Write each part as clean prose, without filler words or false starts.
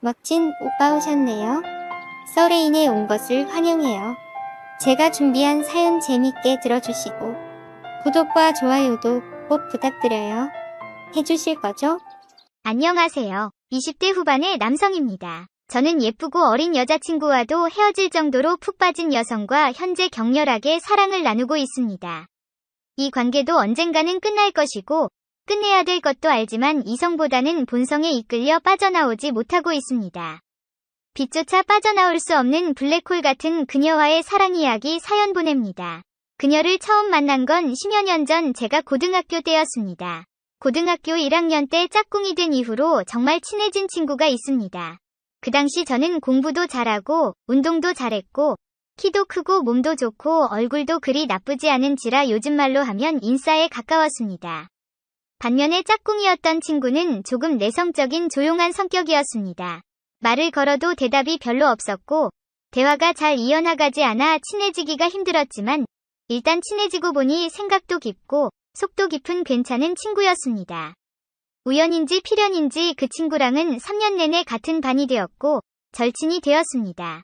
멋진 오빠 오셨네요. 서레인에 온 것을 환영해요. 제가 준비한 사연 재밌게 들어주시고 구독과 좋아요도 꼭 부탁드려요. 해주실 거죠? 안녕하세요. 20대 후반의 남성입니다. 저는 예쁘고 어린 여자친구와도 헤어질 정도로 푹 빠진 여성과 현재 격렬하게 사랑을 나누고 있습니다. 이 관계도 언젠가는 끝날 것이고 끝내야 될 것도 알지만 이성보다는 본성에 이끌려 빠져나오지 못하고 있습니다. 빛조차 빠져나올 수 없는 블랙홀 같은 그녀와의 사랑 이야기 사연 보냅니다. 그녀를 처음 만난 건 10여 년 전 제가 고등학교 때였습니다. 고등학교 1학년 때 짝꿍이 된 이후로 정말 친해진 친구가 있습니다. 그 당시 저는 공부도 잘하고 운동도 잘했고 키도 크고 몸도 좋고 얼굴도 그리 나쁘지 않은지라 요즘 말로 하면 인싸에 가까웠습니다. 반면에 짝꿍이었던 친구는 조금 내성적인 조용한 성격이었습니다. 말을 걸어도 대답이 별로 없었고 대화가 잘 이어나가지 않아 친해지기가 힘들었지만 일단 친해지고 보니 생각도 깊고 속도 깊은 괜찮은 친구였습니다. 우연인지 필연인지 그 친구랑은 3년 내내 같은 반이 되었고 절친이 되었습니다.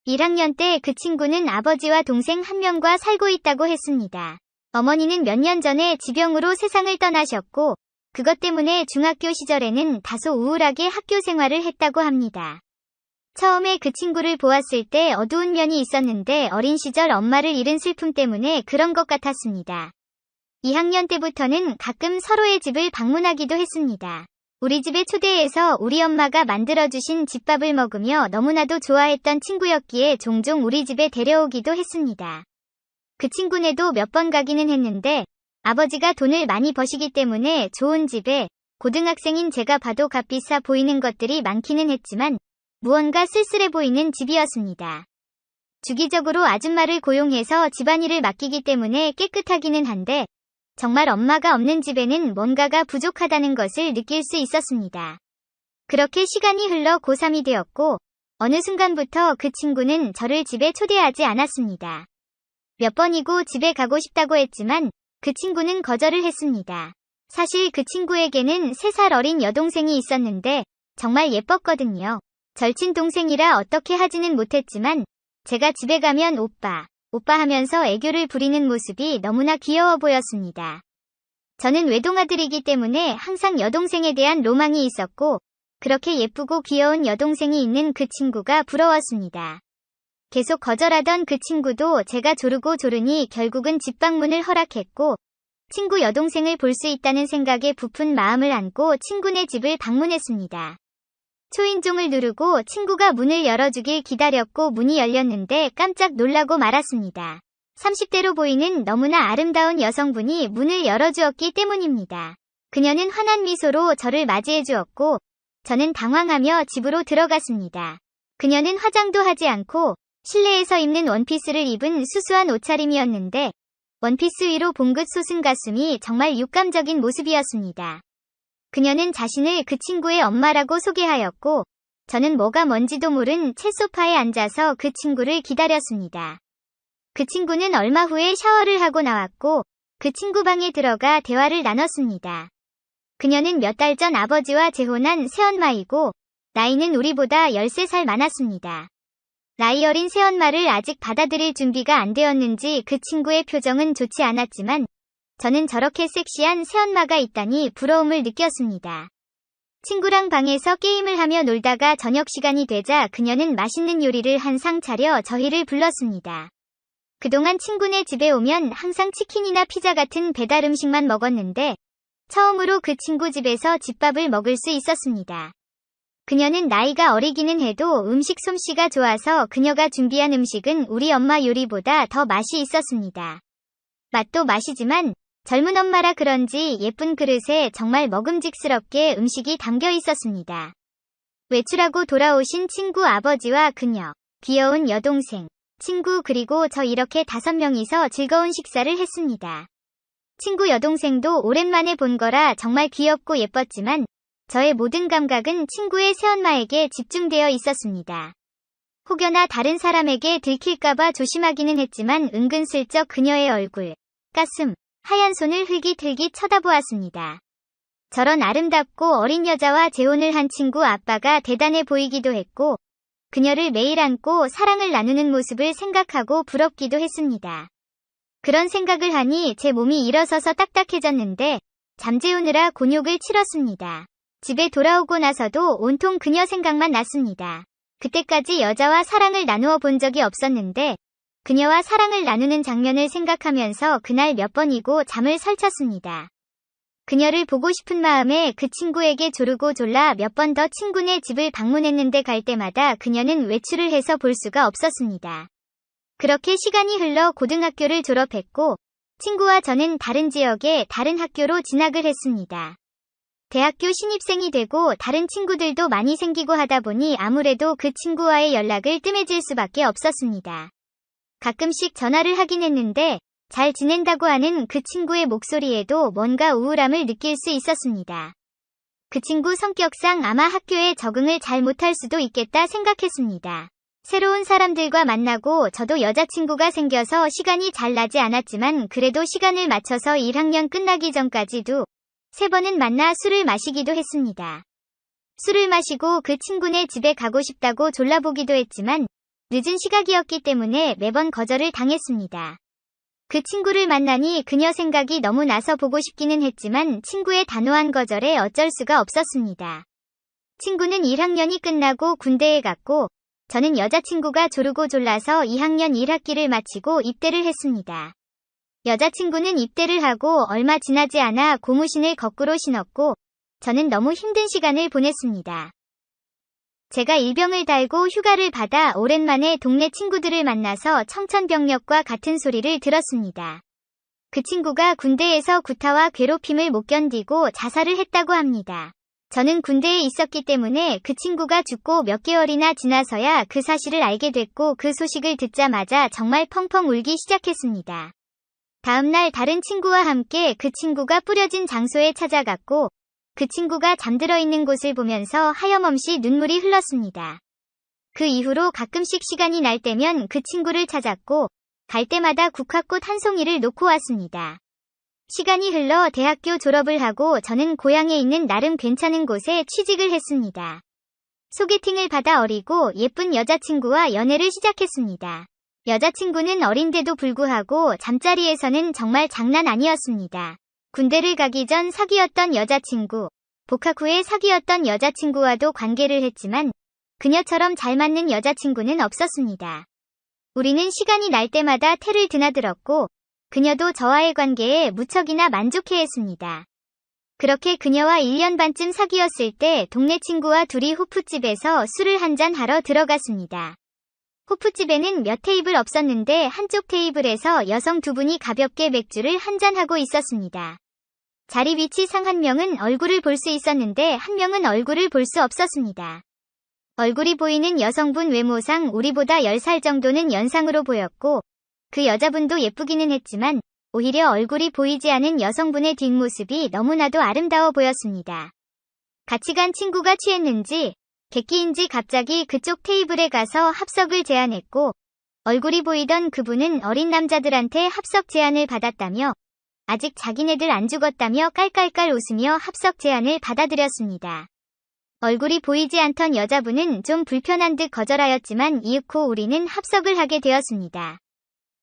1학년 때 그 친구는 아버지와 동생 한 명과 살고 있다고 했습니다. 어머니는 몇 년 전에 지병으로 세상을 떠나셨고 그것 때문에 중학교 시절에는 다소 우울하게 학교 생활을 했다고 합니다. 처음에 그 친구를 보았을 때 어두운 면이 있었는데 어린 시절 엄마를 잃은 슬픔 때문에 그런 것 같았습니다. 2학년 때부터는 가끔 서로의 집을 방문하기도 했습니다. 우리 집에 초대해서 우리 엄마가 만들어주신 집밥을 먹으며 너무나도 좋아했던 친구였기에 종종 우리 집에 데려오기도 했습니다. 그 친구네도 몇 번 가기는 했는데 아버지가 돈을 많이 버시기 때문에 좋은 집에 고등학생인 제가 봐도 값비싸 보이는 것들이 많기는 했지만 무언가 쓸쓸해 보이는 집이었습니다. 주기적으로 아줌마를 고용해서 집안일을 맡기기 때문에 깨끗하기는 한데 정말 엄마가 없는 집에는 뭔가가 부족하다는 것을 느낄 수 있었습니다. 그렇게 시간이 흘러 고3이 되었고 어느 순간부터 그 친구는 저를 집에 초대하지 않았습니다. 몇 번이고 집에 가고 싶다고 했지만 그 친구는 거절을 했습니다. 사실 그 친구에게는 3살 어린 여동생이 있었는데 정말 예뻤거든요. 절친 동생이라 어떻게 하지는 못했지만 제가 집에 가면 오빠 하면서 애교를 부리는 모습이 너무나 귀여워 보였습니다. 저는 외동아들이기 때문에 항상 여동생에 대한 로망이 있었고 그렇게 예쁘고 귀여운 여동생이 있는 그 친구가 부러웠습니다. 계속 거절하던 그 친구도 제가 조르고 조르니 결국은 집 방문을 허락했고 친구 여동생을 볼 수 있다는 생각에 부푼 마음을 안고 친구네 집을 방문했습니다. 초인종을 누르고 친구가 문을 열어주길 기다렸고 문이 열렸는데 깜짝 놀라고 말았습니다. 30대로 보이는 너무나 아름다운 여성분이 문을 열어주었기 때문입니다. 그녀는 환한 미소로 저를 맞이해 주었고 저는 당황하며 집으로 들어갔습니다. 그녀는 화장도 하지 않고 실내에서 입는 원피스를 입은 수수한 옷차림이었는데 원피스 위로 봉긋 솟은 가슴이 정말 육감적인 모습이었습니다. 그녀는 자신을 그 친구의 엄마라고 소개하였고 저는 뭐가 뭔지도 모른 채 소파에 앉아서 그 친구를 기다렸습니다. 그 친구는 얼마 후에 샤워를 하고 나왔고 그 친구 방에 들어가 대화를 나눴습니다. 그녀는 몇 달 전 아버지와 재혼한 새엄마이고 나이는 우리보다 13살 많았습니다. 나이 어린 새엄마를 아직 받아들일 준비가 안 되었는지 그 친구의 표정은 좋지 않았지만 저는 저렇게 섹시한 새엄마가 있다니 부러움을 느꼈습니다. 친구랑 방에서 게임을 하며 놀다가 저녁 시간이 되자 그녀는 맛있는 요리를 한 상 차려 저희를 불렀습니다. 그동안 친구네 집에 오면 항상 치킨이나 피자 같은 배달 음식만 먹었는데 처음으로 그 친구 집에서 집밥을 먹을 수 있었습니다. 그녀는 나이가 어리기는 해도 음식 솜씨가 좋아서 그녀가 준비한 음식은 우리 엄마 요리보다 더 맛이 있었습니다. 맛도 맛이지만 젊은 엄마라 그런지 예쁜 그릇에 정말 먹음직스럽게 음식이 담겨 있었습니다. 외출하고 돌아오신 친구 아버지와 그녀, 귀여운 여동생, 친구 그리고 저 이렇게 5명이서 즐거운 식사를 했습니다. 친구 여동생도 오랜만에 본 거라 정말 귀엽고 예뻤지만 저의 모든 감각은 친구의 새엄마에게 집중되어 있었습니다. 혹여나 다른 사람에게 들킬까봐 조심하기는 했지만 은근슬쩍 그녀의 얼굴, 가슴, 하얀 손을 흘깃흘깃 쳐다보았습니다. 저런 아름답고 어린 여자와 재혼을 한 친구 아빠가 대단해 보이기도 했고, 그녀를 매일 안고 사랑을 나누는 모습을 생각하고 부럽기도 했습니다. 그런 생각을 하니 제 몸이 일어서서 딱딱해졌는데 잠재우느라 곤욕을 치렀습니다. 집에 돌아오고 나서도 온통 그녀 생각만 났습니다. 그때까지 여자와 사랑을 나누어 본 적이 없었는데 그녀와 사랑을 나누는 장면을 생각하면서 그날 몇 번이고 잠을 설쳤습니다. 그녀를 보고 싶은 마음에 그 친구에게 조르고 졸라 몇 번 더 친구네 집을 방문했는데 갈 때마다 그녀는 외출을 해서 볼 수가 없었습니다. 그렇게 시간이 흘러 고등학교를 졸업했고 친구와 저는 다른 지역의 다른 학교로 진학을 했습니다. 대학교 신입생이 되고 다른 친구들도 많이 생기고 하다 보니 아무래도 그 친구와의 연락을 뜸해질 수밖에 없었습니다. 가끔씩 전화를 하긴 했는데 잘 지낸다고 하는 그 친구의 목소리에도 뭔가 우울함을 느낄 수 있었습니다. 그 친구 성격상 아마 학교에 적응을 잘 못할 수도 있겠다 생각했습니다. 새로운 사람들과 만나고 저도 여자친구가 생겨서 시간이 잘 나지 않았지만 그래도 시간을 맞춰서 1학년 끝나기 전까지도 3번은 만나 술을 마시기도 했습니다. 술을 마시고 그 친구네 집에 가고 싶다고 졸라보기도 했지만 늦은 시각이었기 때문에 매번 거절을 당했습니다. 그 친구를 만나니 그녀 생각이 너무 나서 보고 싶기는 했지만 친구의 단호한 거절에 어쩔 수가 없었습니다. 친구는 1학년이 끝나고 군대에 갔고 저는 여자친구가 조르고 졸라서 2학년 1학기를 마치고 입대를 했습니다. 여자친구는 입대를 하고 얼마 지나지 않아 고무신을 거꾸로 신었고 저는 너무 힘든 시간을 보냈습니다. 제가 일병을 달고 휴가를 받아 오랜만에 동네 친구들을 만나서 청천벽력과 같은 소리를 들었습니다. 그 친구가 군대에서 구타와 괴롭힘을 못 견디고 자살을 했다고 합니다. 저는 군대에 있었기 때문에 그 친구가 죽고 몇 개월이나 지나서야 그 사실을 알게 됐고 그 소식을 듣자마자 정말 펑펑 울기 시작했습니다. 다음날 다른 친구와 함께 그 친구가 뿌려진 장소에 찾아갔고 그 친구가 잠들어 있는 곳을 보면서 하염없이 눈물이 흘렀습니다. 그 이후로 가끔씩 시간이 날 때면 그 친구를 찾았고 갈 때마다 국화꽃 한 송이를 놓고 왔습니다. 시간이 흘러 대학교 졸업을 하고 저는 고향에 있는 나름 괜찮은 곳에 취직을 했습니다. 소개팅을 받아 어리고 예쁜 여자친구와 연애를 시작했습니다. 여자친구는 어린데도 불구하고 잠자리에서는 정말 장난 아니었습니다. 군대를 가기 전 사귀었던 여자친구, 복학 후에 사귀었던 여자친구와도 관계를 했지만 그녀처럼 잘 맞는 여자친구는 없었습니다. 우리는 시간이 날 때마다 태를 드나들었고 그녀도 저와의 관계에 무척이나 만족해했습니다. 그렇게 그녀와 1년 반쯤 사귀었을 때 동네 친구와 둘이 호프집에서 술을 한잔 하러 들어갔습니다. 호프집에는 몇 테이블 없었는데 한쪽 테이블에서 여성 2분이 가볍게 맥주를 한잔하고 있었습니다. 자리 위치상 한 명은 얼굴을 볼 수 있었는데 한 명은 얼굴을 볼 수 없었습니다. 얼굴이 보이는 여성분 외모상 우리보다 10살 정도는 연상으로 보였고 그 여자분도 예쁘기는 했지만 오히려 얼굴이 보이지 않은 여성분의 뒷모습이 너무나도 아름다워 보였습니다. 같이 간 친구가 취했는지 객기인지 갑자기 그쪽 테이블에 가서 합석을 제안했고 얼굴이 보이던 그분은 어린 남자들한테 합석 제안을 받았다며 아직 자기네들 안 죽었다며 깔깔깔 웃으며 합석 제안을 받아들였습니다. 얼굴이 보이지 않던 여자분은 좀 불편한 듯 거절하였지만 이윽고 우리는 합석을 하게 되었습니다.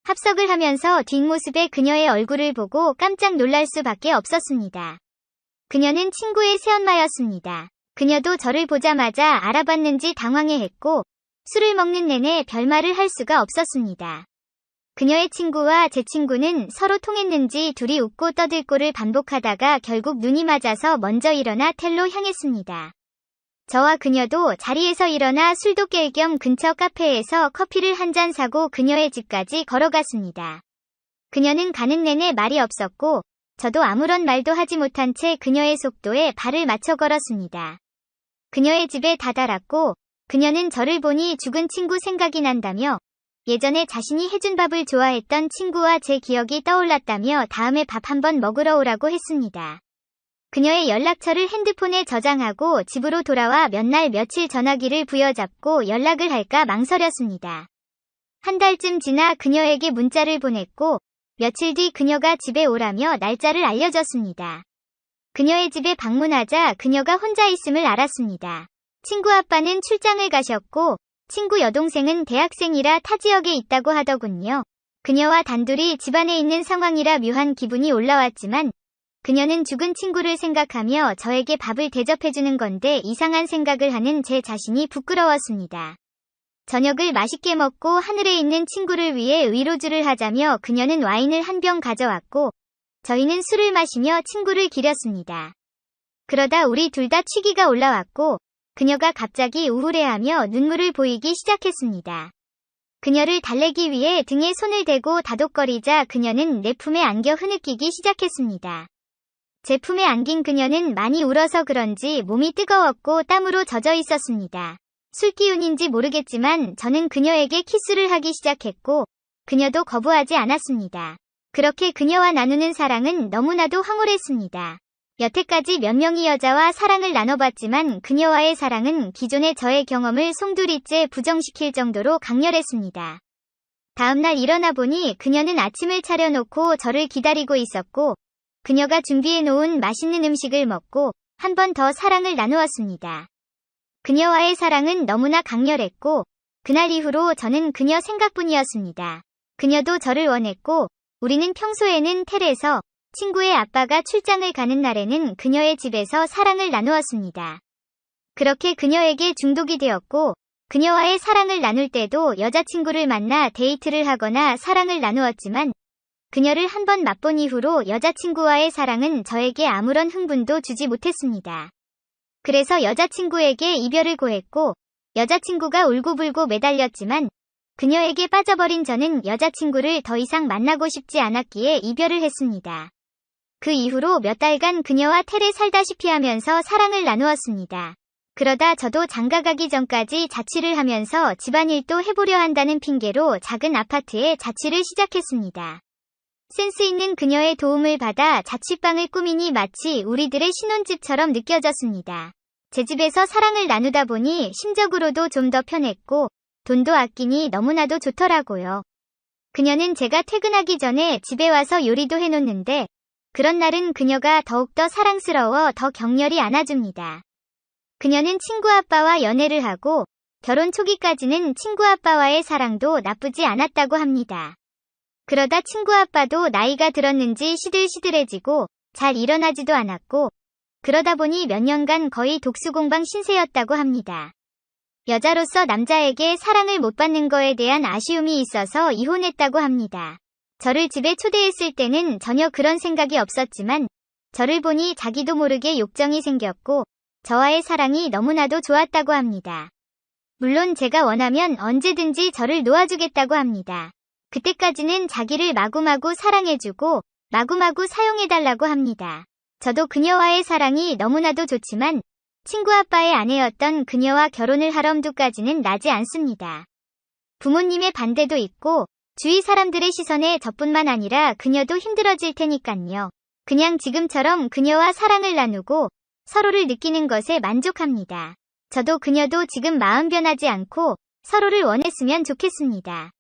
합석을 하면서 뒷모습의 그녀의 얼굴을 보고 깜짝 놀랄 수밖에 없었습니다. 그녀는 친구의 새엄마였습니다. 그녀도 저를 보자마자 알아봤는지 당황해했고 술을 먹는 내내 별말을 할 수가 없었습니다. 그녀의 친구와 제 친구는 서로 통했는지 둘이 웃고 떠들고를 반복하다가 결국 눈이 맞아서 먼저 일어나 텔로 향했습니다. 저와 그녀도 자리에서 일어나 술도 깰 겸 근처 카페에서 커피를 한 잔 사고 그녀의 집까지 걸어갔습니다. 그녀는 가는 내내 말이 없었고 저도 아무런 말도 하지 못한 채 그녀의 속도에 발을 맞춰 걸었습니다. 그녀의 집에 다다랐고 그녀는 저를 보니 죽은 친구 생각이 난다며 예전에 자신이 해준 밥을 좋아했던 친구와 제 기억이 떠올랐다며 다음에 밥 한번 먹으러 오라고 했습니다. 그녀의 연락처를 핸드폰에 저장하고 집으로 돌아와 몇 날 며칠 전화기를 부여잡고 연락을 할까 망설였습니다. 한 달쯤 지나 그녀에게 문자를 보냈고 며칠 뒤 그녀가 집에 오라며 날짜를 알려줬습니다. 그녀의 집에 방문하자 그녀가 혼자 있음을 알았습니다. 친구 아빠는 출장을 가셨고 친구 여동생은 대학생이라 타 지역에 있다고 하더군요. 그녀와 단둘이 집안에 있는 상황이라 묘한 기분이 올라왔지만 그녀는 죽은 친구를 생각하며 저에게 밥을 대접해주는 건데 이상한 생각을 하는 제 자신이 부끄러웠습니다. 저녁을 맛있게 먹고 하늘에 있는 친구를 위해 위로주를 하자며 그녀는 와인을 한 병 가져왔고 저희는 술을 마시며 친구를 기렸습니다. 그러다 우리 둘 다 취기가 올라왔고 그녀가 갑자기 우울해하며 눈물을 보이기 시작했습니다. 그녀를 달래기 위해 등에 손을 대고 다독거리자 그녀는 내 품에 안겨 흐느끼기 시작했습니다. 제 품에 안긴 그녀는 많이 울어서 그런지 몸이 뜨거웠고 땀으로 젖어 있었습니다. 술기운인지 모르겠지만 저는 그녀에게 키스를 하기 시작했고 그녀도 거부하지 않았습니다. 그렇게 그녀와 나누는 사랑은 너무나도 황홀했습니다. 여태까지 몇 명의 여자와 사랑을 나눠봤지만 그녀와의 사랑은 기존의 저의 경험을 송두리째 부정시킬 정도로 강렬했습니다. 다음날 일어나 보니 그녀는 아침을 차려놓고 저를 기다리고 있었고 그녀가 준비해놓은 맛있는 음식을 먹고 한 번 더 사랑을 나누었습니다. 그녀와의 사랑은 너무나 강렬했고 그날 이후로 저는 그녀 생각뿐이었습니다. 그녀도 저를 원했고 우리는 평소에는 텔에서 친구의 아빠가 출장을 가는 날에는 그녀의 집에서 사랑을 나누었습니다. 그렇게 그녀에게 중독이 되었고 그녀와의 사랑을 나눌 때도 여자친구를 만나 데이트를 하거나 사랑을 나누었지만 그녀를 한 번 맛본 이후로 여자친구와의 사랑은 저에게 아무런 흥분도 주지 못했습니다. 그래서 여자친구에게 이별을 고했고 여자친구가 울고불고 매달렸지만 그녀에게 빠져버린 저는 여자친구를 더 이상 만나고 싶지 않았기에 이별을 했습니다. 그 이후로 몇 달간 그녀와 텔에 살다시피 하면서 사랑을 나누었습니다. 그러다 저도 장가가기 전까지 자취를 하면서 집안일도 해보려 한다는 핑계로 작은 아파트에 자취를 시작했습니다. 센스 있는 그녀의 도움을 받아 자취방을 꾸미니 마치 우리들의 신혼집처럼 느껴졌습니다. 제 집에서 사랑을 나누다 보니 심적으로도 좀 더 편했고 돈도 아끼니 너무나도 좋더라고요. 그녀는 제가 퇴근하기 전에 집에 와서 요리도 해놓는데 그런 날은 그녀가 더욱더 사랑스러워 더 격렬히 안아줍니다. 그녀는 친구 아빠와 연애를 하고 결혼 초기까지는 친구 아빠와의 사랑도 나쁘지 않았다고 합니다. 그러다 친구 아빠도 나이가 들었는지 시들시들해지고 잘 일어나지도 않았고 그러다 보니 몇 년간 거의 독수공방 신세였다고 합니다. 여자로서 남자에게 사랑을 못 받는 거에 대한 아쉬움이 있어서 이혼했다고 합니다. 저를 집에 초대했을 때는 전혀 그런 생각이 없었지만 저를 보니 자기도 모르게 욕정이 생겼고 저와의 사랑이 너무나도 좋았다고 합니다. 물론 제가 원하면 언제든지 저를 놓아주겠다고 합니다. 그때까지는 자기를 마구마구 사랑해주고 마구마구 사용해달라고 합니다. 저도 그녀와의 사랑이 너무나도 좋지만 친구 아빠의 아내였던 그녀와 결혼을 할 엄두까지는 나지 않습니다. 부모님의 반대도 있고 주위 사람들의 시선에 저뿐만 아니라 그녀도 힘들어질 테니깐요. 그냥 지금처럼 그녀와 사랑을 나누고 서로를 느끼는 것에 만족합니다. 저도 그녀도 지금 마음 변하지 않고 서로를 원했으면 좋겠습니다.